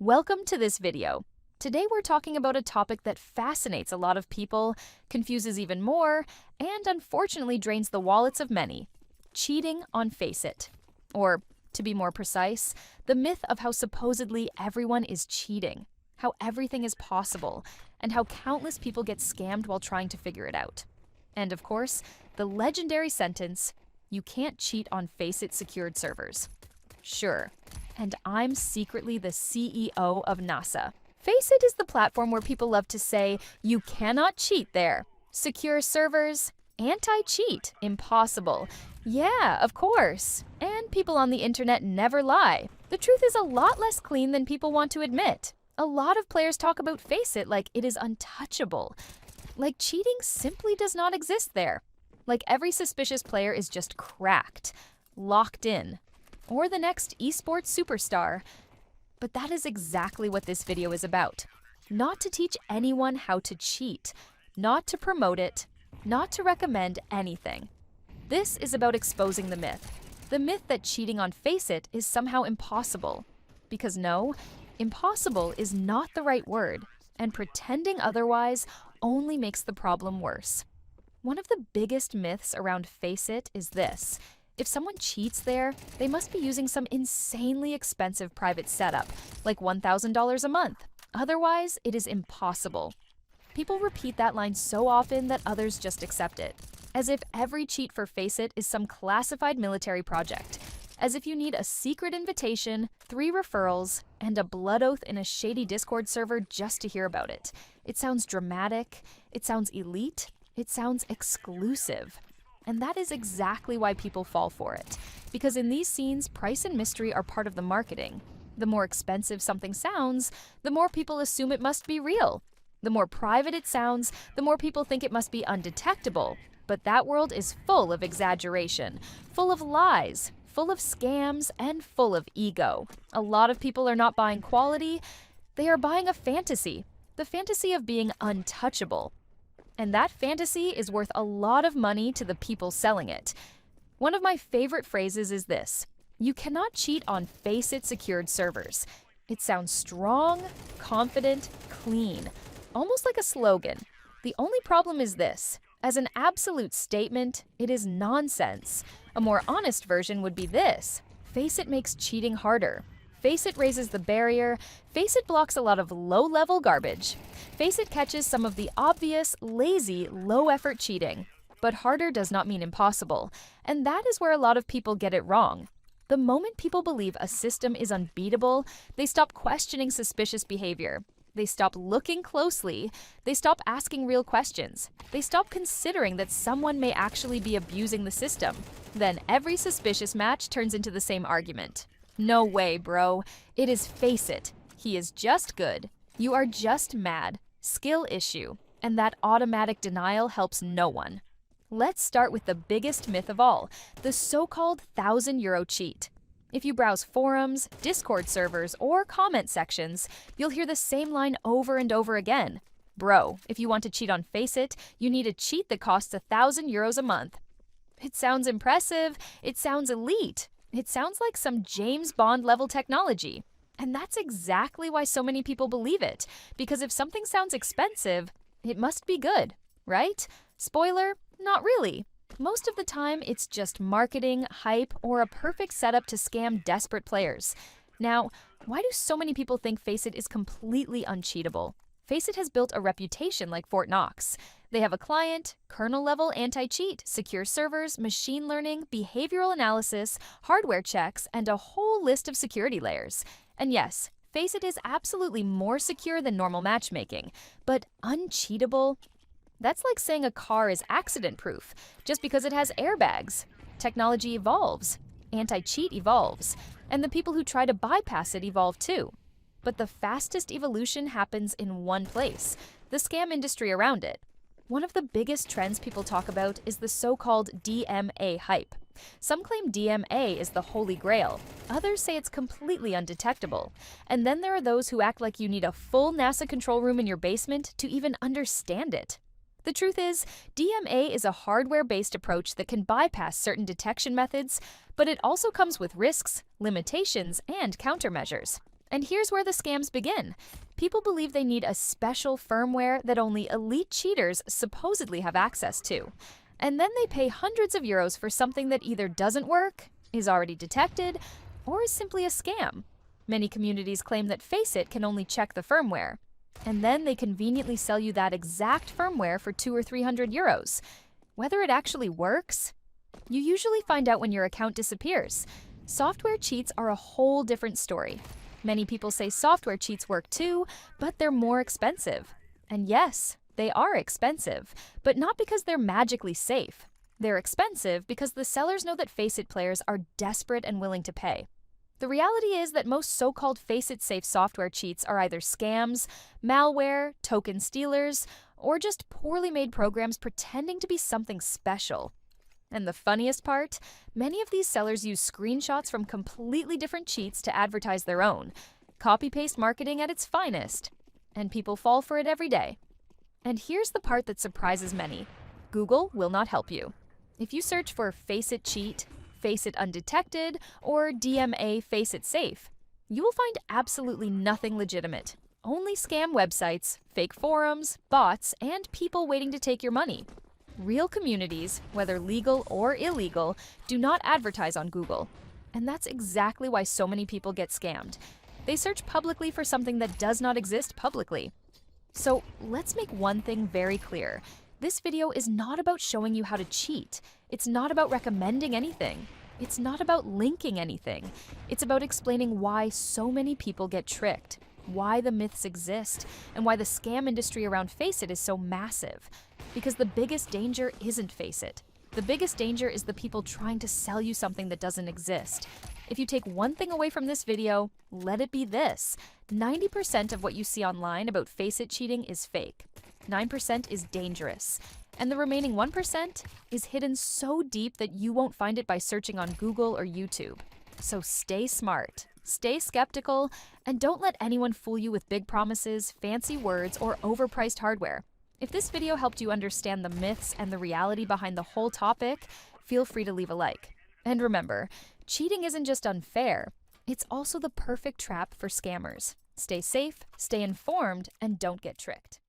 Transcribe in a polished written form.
Welcome to this video. Today we're talking about a topic that fascinates a lot of people, confuses even more, and unfortunately drains the wallets of many. Cheating on FACEIT. Or, to be more precise, the myth of how supposedly everyone is cheating, how everything is possible, and how countless people get scammed while trying to figure it out. And of course, the legendary sentence, "You can't cheat on FACEIT secured servers." Sure. And I'm secretly the CEO of NASA. FACEIT is the platform where people love to say, "You cannot cheat there." Secure servers, anti-cheat, impossible. Yeah, of course. And people on the internet never lie. The truth is a lot less clean than people want to admit. A lot of players talk about FACEIT like it is untouchable. Like cheating simply does not exist there. Like every suspicious player is just cracked, locked in, or the next esports superstar. But that is exactly what this video is about. Not to teach anyone how to cheat, not to promote it, not to recommend anything. This is about exposing the myth that cheating on FACEIT is somehow impossible. Because no, impossible is not the right word, and pretending otherwise only makes the problem worse. One of the biggest myths around FACEIT is this. If someone cheats there, they must be using some insanely expensive private setup, like $1,000 a month. Otherwise, it is impossible. People repeat that line so often that others just accept it, as if every cheat for FACEIT is some classified military project, as if you need a secret invitation, 3 referrals, and a blood oath in a shady Discord server just to hear about it. It sounds dramatic, it sounds elite, it sounds exclusive. And that is exactly why people fall for it. Because in these scenes, price and mystery are part of the marketing. The more expensive something sounds, the more people assume it must be real. The more private it sounds, the more people think it must be undetectable. But that world is full of exaggeration, full of lies, full of scams, and full of ego. A lot of people are not buying quality, they are buying a fantasy. The fantasy of being untouchable. And that fantasy is worth a lot of money to the people selling it. One of my favorite phrases is this: "You cannot cheat on FACEIT secured servers." It sounds strong, confident, clean, almost like a slogan. The only problem is this: as an absolute statement, it is nonsense. A more honest version would be this: FACEIT makes cheating harder. FACEIT raises the barrier. FACEIT blocks a lot of low-level garbage. FACEIT catches some of the obvious, lazy, low-effort cheating. But harder does not mean impossible. And that is where a lot of people get it wrong. The moment people believe a system is unbeatable, they stop questioning suspicious behavior. They stop looking closely. They stop asking real questions. They stop considering that someone may actually be abusing the system. Then every suspicious match turns into the same argument. No way, bro. It is FACEIT. He is just good. You are just mad. Skill issue. And that automatic denial helps no one. Let's start with the biggest myth of all, the so-called €1,000 cheat. If you browse forums, Discord servers, or comment sections, you'll hear the same line over and over again. Bro, if you want to cheat on FACEIT, you need a cheat that costs €1,000 a month. It sounds impressive. It sounds elite. It sounds like some James Bond level technology. And that's exactly why so many people believe it. Because if something sounds expensive, it must be good, right? Spoiler, not really. Most of the time, it's just marketing, hype, or a perfect setup to scam desperate players. Now, why do so many people think FACEIT is completely uncheatable? FACEIT has built a reputation like Fort Knox. They have a client, kernel-level anti-cheat, secure servers, machine learning, behavioral analysis, hardware checks, and a whole list of security layers. And yes, FACEIT is absolutely more secure than normal matchmaking, but uncheatable? That's like saying a car is accident-proof just because it has airbags. Technology evolves, anti-cheat evolves, and the people who try to bypass it evolve too. But the fastest evolution happens in one place, the scam industry around it. One of the biggest trends people talk about is the so-called DMA hype. Some claim DMA is the holy grail. Others say it's completely undetectable. And then there are those who act like you need a full NASA control room in your basement to even understand it. The truth is, DMA is a hardware-based approach that can bypass certain detection methods, but it also comes with risks, limitations, and countermeasures. And here's where the scams begin. People believe they need a special firmware that only elite cheaters supposedly have access to. And then they pay hundreds of euros for something that either doesn't work, is already detected, or is simply a scam. Many communities claim that FACEIT can only check the firmware. And then they conveniently sell you that exact firmware for 200 or 300 euros. Whether it actually works? You usually find out when your account disappears. Software cheats are a whole different story. Many people say software cheats work too, but they're more expensive. And yes, they are expensive, but not because they're magically safe. They're expensive because the sellers know that FACEIT players are desperate and willing to pay. The reality is that most so-called FACEIT-safe software cheats are either scams, malware, token stealers, or just poorly made programs pretending to be something special. And the funniest part? Many of these sellers use screenshots from completely different cheats to advertise their own. Copy-paste marketing at its finest. And people fall for it every day. And here's the part that surprises many. Google will not help you. If you search for FACEIT cheat, FACEIT undetected, or DMA FACEIT safe, you will find absolutely nothing legitimate. Only scam websites, fake forums, bots, and people waiting to take your money. Real communities, whether legal or illegal, do not advertise on Google. And that's exactly why so many people get scammed. They search publicly for something that does not exist publicly. So let's make one thing very clear. This video is not about showing you how to cheat. It's not about recommending anything. It's not about linking anything. It's about explaining why so many people get tricked, why the myths exist, and why the scam industry around FACEIT is so massive. Because the biggest danger isn't FACEIT. The biggest danger is the people trying to sell you something that doesn't exist. If you take one thing away from this video, let it be this. 90% of what you see online about FACEIT cheating is fake. 9% is dangerous. And the remaining 1% is hidden so deep that you won't find it by searching on Google or YouTube. So stay smart, stay skeptical, and don't let anyone fool you with big promises, fancy words, or overpriced hardware. If this video helped you understand the myths and the reality behind the whole topic, feel free to leave a like. And remember, cheating isn't just unfair, it's also the perfect trap for scammers. Stay safe, stay informed, and don't get tricked.